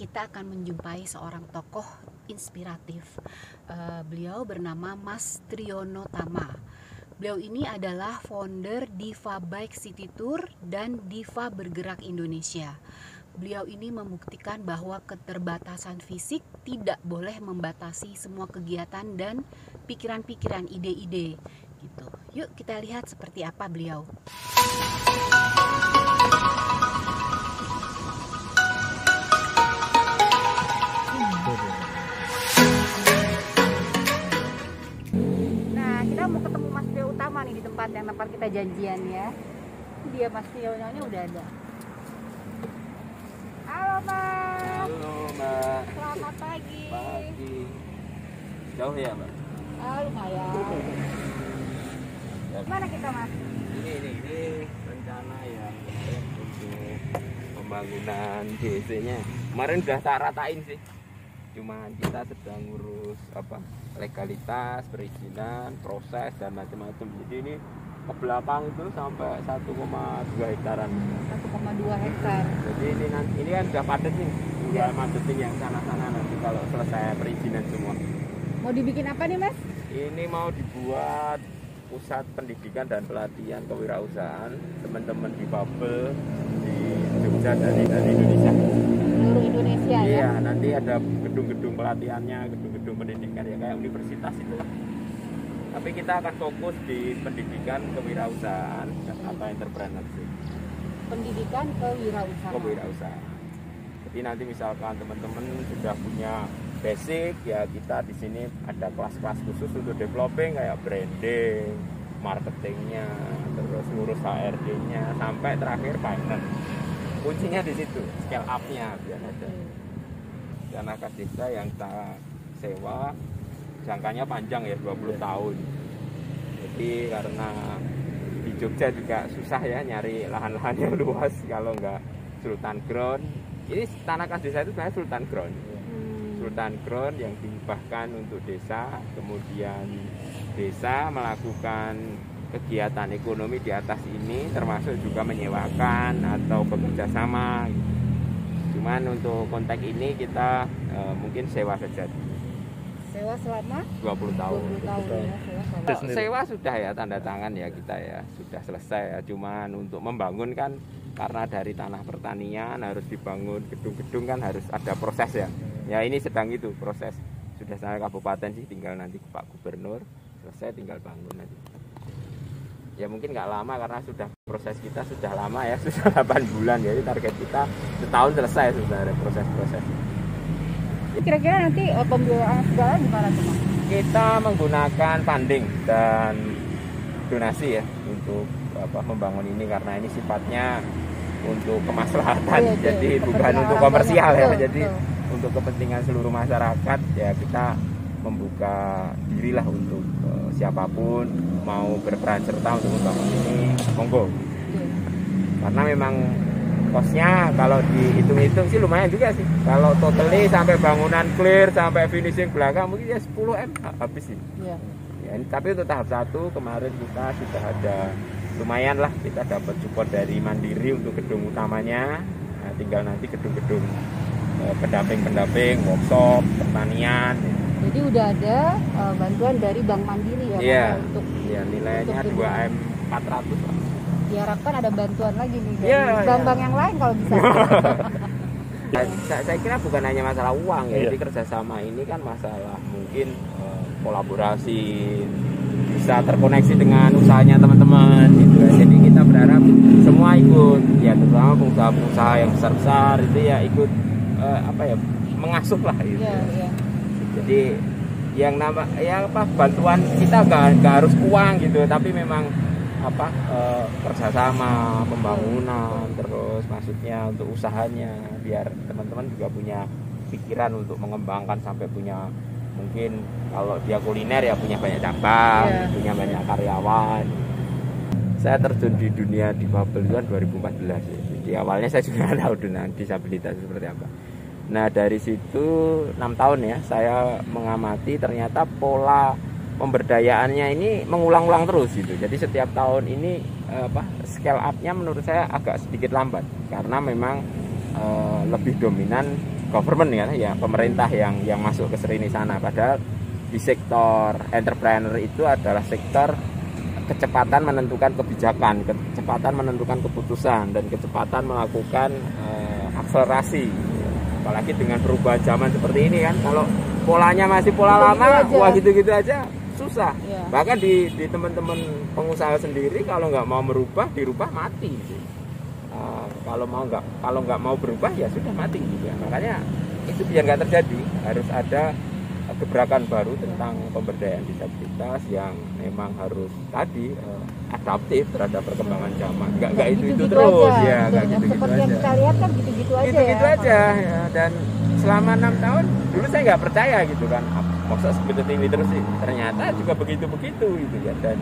kita akan menjumpai seorang tokoh inspiratif. Beliau bernama Mas Triyono Tama. Beliau ini adalah founder Diva Bike City Tour dan Diva Bergerak Indonesia. Beliau ini membuktikan bahwa keterbatasan fisik tidak boleh membatasi semua kegiatan dan pikiran-pikiran, ide-ide gitu. Yuk kita lihat seperti apa beliau. Nah, kita mau ketemu Mas Trio Utama nih di tempat kita janjian ya. Dia Mas Trio-nya udah ada. Halo Mas. Halo Mbak. Selamat pagi. Pagi. Jauh ya Mbak? Lumayan. Mana kita Mas? Ini rencana yang untuk pembangunan DC-nya. Kemarin udah tak ratain sih. Cuma kita sedang ngurus legalitas, perizinan, proses dan macam-macam. Jadi ini ke belakang itu sampai 1,2 hektaran. 1,2 hektar. Jadi ini kan udah padat nih. Udah madetin yang sana-sana nanti kalau selesai perizinan semua. Mau dibikin apa nih Mas? Ini mau dibuat pusat pendidikan dan pelatihan kewirausahaan teman-teman difabel di Jogja dan Indonesia. Seluruh Indonesia ya? Iya, nanti ada gedung-gedung pelatihannya, gedung-gedung pendidikan ya kayak universitas itu. Tapi kita akan fokus di pendidikan kewirausahaan atau entrepreneurship. Pendidikan kewirausahaan. Kewirausahaan. Jadi nanti misalkan teman-teman sudah punya basic ya, kita di sini ada kelas-kelas khusus untuk developing kayak branding, marketingnya, terus ngurus HRD-nya sampai terakhir finance. Kuncinya di situ, scale up-nya biar ada. Dana kas desa yang kita sewa jangkanya panjang ya, 20 tahun. Jadi karena di Jogja juga susah ya nyari lahan-lahan yang luas kalau nggak sultan ground. Ini tanah kas desa itu sebenarnya sultan ground. Sultan ground yang dihibahkan untuk desa, kemudian desa melakukan kegiatan ekonomi di atas ini termasuk juga menyewakan atau bekerja sama. Cuman untuk konteks ini kita mungkin sewa saja. Sewa selama 20 tahun. 20 tahun ya, Sewa sudah ya, tanda tangan ya kita ya, sudah selesai ya. Cuman untuk membangun kan karena dari tanah pertanian harus dibangun gedung-gedung kan harus ada proses ya. Ya ini sedang itu proses. Sudah sampai kabupaten sih, tinggal nanti Pak Gubernur selesai tinggal bangun nanti. Ya mungkin nggak lama karena sudah proses kita sudah lama ya, sudah 8 bulan. Jadi target kita setahun selesai sudah ada proses-proses. Kira-kira nanti pembiayaan segala gimana tuh Mas? Kita menggunakan funding dan donasi ya untuk membangun ini karena ini sifatnya untuk kemaslahatan, jadi bukan untuk komersial ya. Jadi untuk kepentingan seluruh masyarakat ya kita membuka dirilah untuk siapapun mau berperan serta untuk membangun ini, monggo. Karena memang kosnya kalau dihitung-hitung sih lumayan juga sih. Kalau totally sampai bangunan clear sampai finishing belakang mungkin ya 10 M habis sih. Ya, tapi untuk tahap 1 kemarin kita sudah ada lumayan lah, kita dapat support dari Mandiri untuk gedung utamanya. Nah, tinggal nanti gedung-gedung pendamping, workshop, pertanian. Jadi udah ada bantuan dari Bank Mandiri ya? Iya, untuk nilainya 2M400 lah. Diharapkan ada bantuan lagi nih dari ya, bank-bank yang lain kalau bisa. Saya kira bukan hanya masalah uang ya, jadi kerjasama ini kan masalah mungkin kolaborasi, bisa terkoneksi dengan usahanya teman-teman gitu ya. Jadi kita berharap semua ikut ya, terutama pengusaha-pengusaha yang besar-besar itu ya ikut mengasuh lah gitu. Jadi yang bantuan kita nggak harus uang gitu, tapi memang kerjasama, pembangunan, terus maksudnya untuk usahanya biar teman-teman juga punya pikiran untuk mengembangkan sampai punya mungkin kalau dia kuliner ya punya banyak cabang, punya banyak karyawan. Saya terjun di dunia difabel itu kan 2014 ya. Jadi awalnya saya juga nggak tahu dengan disabilitas seperti apa. Nah dari situ 6 tahun ya saya mengamati ternyata pola pemberdayaannya ini mengulang-ulang terus gitu. Jadi setiap tahun ini scale up-nya menurut saya agak sedikit lambat karena memang lebih dominan government ya pemerintah yang masuk ke sini sana. Padahal di sektor entrepreneur itu adalah sektor kecepatan menentukan kebijakan, kecepatan menentukan keputusan, dan kecepatan melakukan akselerasi. Apalagi dengan perubahan zaman seperti ini kan, kalau polanya masih pola lama, wah gitu-gitu aja susah. Bahkan di teman-teman pengusaha sendiri, kalau nggak mau merubah, dirubah mati. Kalau nggak mau berubah ya sudah mati gitu ya. Makanya itu biar nggak terjadi, harus ada gebrakan baru tentang pemberdayaan disabilitas yang memang harus tadi adaptif terhadap perkembangan zaman. Nggak itu terus aja, ya nggak gitu seperti yang aja. kita lihat kan gitu aja Gitu aja ya. Dan selama 6 tahun dulu saya nggak percaya gitu kan, maksud seperti ini terus sih, ternyata juga begitu gitu ya. Dan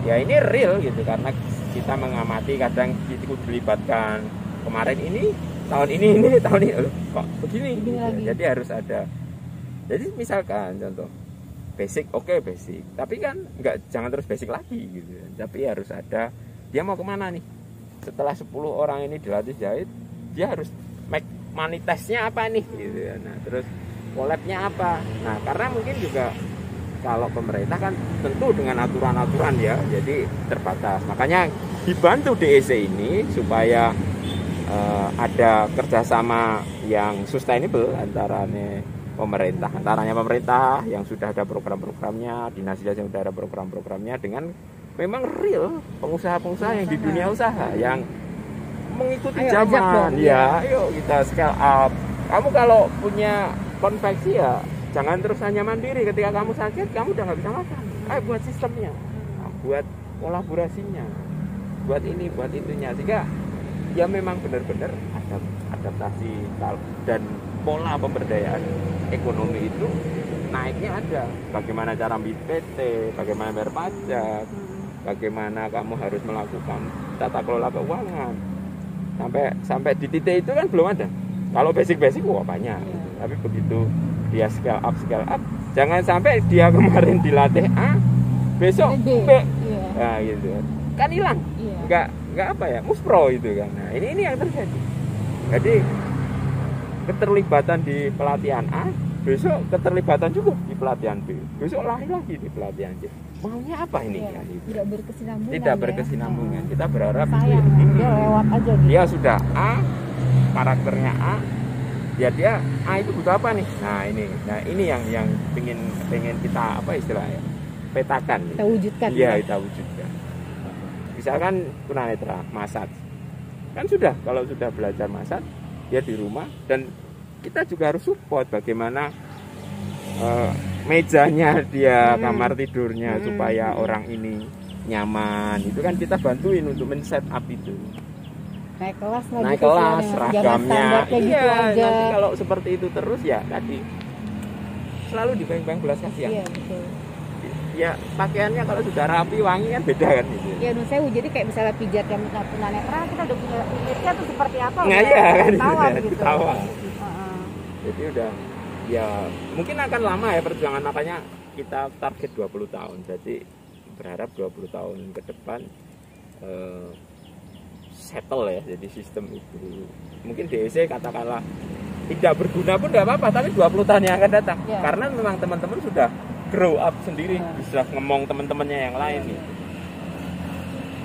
ya ini real gitu, karena kita mengamati, kadang kita dilibatkan kemarin ini, tahun ini loh, kok begini gitu. Jadi harus ada. Jadi misalkan contoh basic, oke, basic, tapi kan jangan terus basic lagi gitu. Tapi harus ada, dia mau kemana nih setelah 10 orang ini dilatih jahit, dia harus make money testnya apa nih gitu. Nah terus collabnya apa. Nah karena mungkin juga kalau pemerintah kan tentu dengan aturan-aturan ya, jadi terbatas. Makanya dibantu DEC ini supaya ada kerjasama yang sustainable antaranya pemerintah yang sudah ada program-programnya, dinas yang sudah ada program-programnya, dengan memang real pengusaha-pengusaha yang di dunia usaha yang mengikuti zaman. Ya, ayo kita scale up. Kamu kalau punya konveksi ya jangan terus hanya mandiri. Ketika kamu sakit, kamu udah nggak bisa makan. Ayo buat sistemnya, buat kolaborasinya, buat ini, buat itunya, sehingga ya memang benar-benar adaptasi dan pola pemberdayaan ekonomi itu naiknya ada. Bagaimana cara bikin PT, bagaimana bayar pajak, bagaimana kamu harus melakukan tata kelola keuangan. Sampai di titik itu kan belum ada. Kalau basic wah banyak. Tapi begitu dia scale up, jangan sampai dia kemarin dilatih A, besok B. Nah gitu. Kan hilang. Enggak apa ya, muspro itu kan. Nah, ini yang terjadi. Jadi keterlibatan di pelatihan A, besok keterlibatan juga di pelatihan B, besok lari lagi di pelatihan C. Maunya apa ini? Ya, tidak berkesinambungan. Tidak berkesinambungan. Kita berharap sayang, dia lewat aja gitu. Dia sudah A, karakternya A, dia A itu butuh apa nih? Nah ini yang pengen kita apa istilahnya petakan. Kita wujudkan. Iya, kita wujudkan. Misalkan tunanetra masak, kan sudah, kalau sudah belajar masak dia di rumah, dan kita juga harus support bagaimana mejanya dia, kamar tidurnya supaya orang ini nyaman. Itu kan kita bantuin untuk men-set up itu. Naik kelas, seragamnya. Gitu iya, aja. nanti kalau seperti itu terus ya tadi selalu dibayang-bayang belas kasihan. Iya, betul. Ya pakaiannya kalau sudah rapi wangi kan beda kan gitu. Ya menurut saya jadi kayak misalnya pijat yang tunanetra, kita udah punya image-nya tuh seperti apa. Nah iya kan, ketahuan gitu. Jadi udah ya mungkin akan lama ya perjuangan, makanya kita target 20 tahun. Jadi berharap 20 tahun ke depan settle ya, jadi sistem itu. Mungkin DEC katakanlah tidak berguna pun tidak apa-apa, tapi 20 tahun yang akan datang. Ya. Karena memang teman-teman sudah grow up sendiri, bisa ngomong teman-temannya yang lain gitu.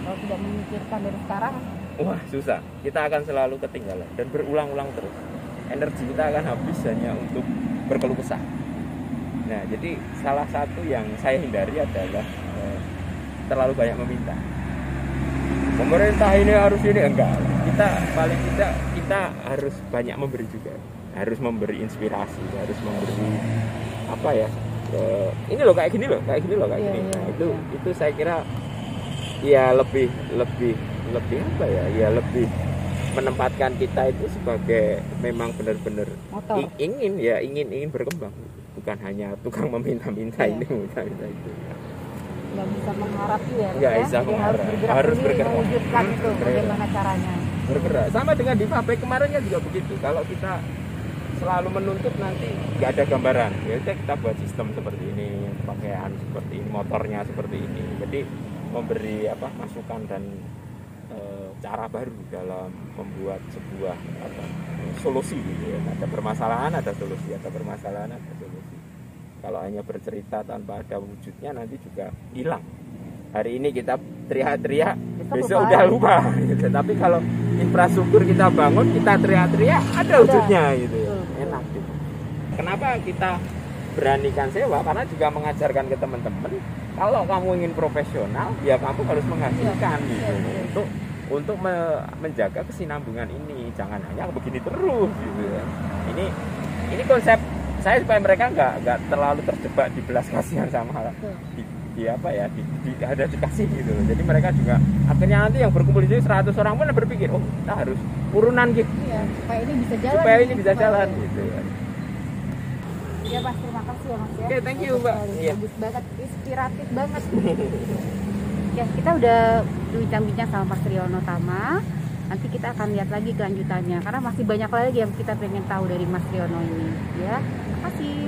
Kalau tidak memikirkan dari sekarang, wah susah. Kita akan selalu ketinggalan dan berulang-ulang terus. Energi kita akan habis hanya untuk berkeluh kesah. Nah, jadi salah satu yang saya hindari adalah terlalu banyak meminta. Pemerintah ini harus ini, enggak. Kita paling tidak kita harus banyak memberi juga. Harus memberi inspirasi, harus memberi apa ya? Ini loh kayak gini loh, kayak gini. Nah, itu saya kira ya lebih apa ya? Ya lebih menempatkan kita itu sebagai memang benar-benar ingin berkembang, bukan hanya tukang meminta-minta ini, meminta-minta itu. Nggak bisa mengharap ya. Nggak bisa mengharap. Harus bergerak. Mewujudkan itu bagaimana caranya. Bergerak. Sama dengan di pabrik kemarin kan juga begitu. Kalau kita selalu menuntut nanti nggak ada gambaran. Ya kita buat sistem seperti ini, pakaian seperti ini, motornya seperti ini. Jadi memberi masukan dan cara baru dalam membuat sebuah solusi gitu ya. Ada permasalahan ada solusi, ada permasalahan ada solusi. Kalau hanya bercerita tanpa ada wujudnya nanti juga hilang. Hari ini kita teriak-teriak, besok udah lupa gitu. Tapi kalau infrastruktur kita bangun, kita teriak-teriak ada wujudnya gitu ya. Enak gitu. Kenapa kita beranikan sewa? Karena juga mengajarkan ke teman-teman, kalau kamu ingin profesional ya kamu harus menghasilkan gitu. Untuk menjaga kesinambungan ini, jangan hanya begini terus gitu ya. Ini konsep saya supaya mereka nggak terlalu terjebak di belas kasihan sama ada dikasih gitu loh. Jadi mereka juga akhirnya nanti yang berkumpul di sini 100 orang pun berpikir, oh kita harus urunan gitu. Iya, supaya ini bisa jalan. Supaya ini bisa jalan gitu ya. Ya Mas, terima kasih ya Mas ya. Oke, thank you Mbak. Iya. Bagus banget, inspiratif banget. Ya, kita udah bincang-bincang sama Mas Triyono Tama. Nanti kita akan lihat lagi kelanjutannya karena masih banyak lagi yang kita pengen tahu dari Mas Triyono ini ya. Terima kasih.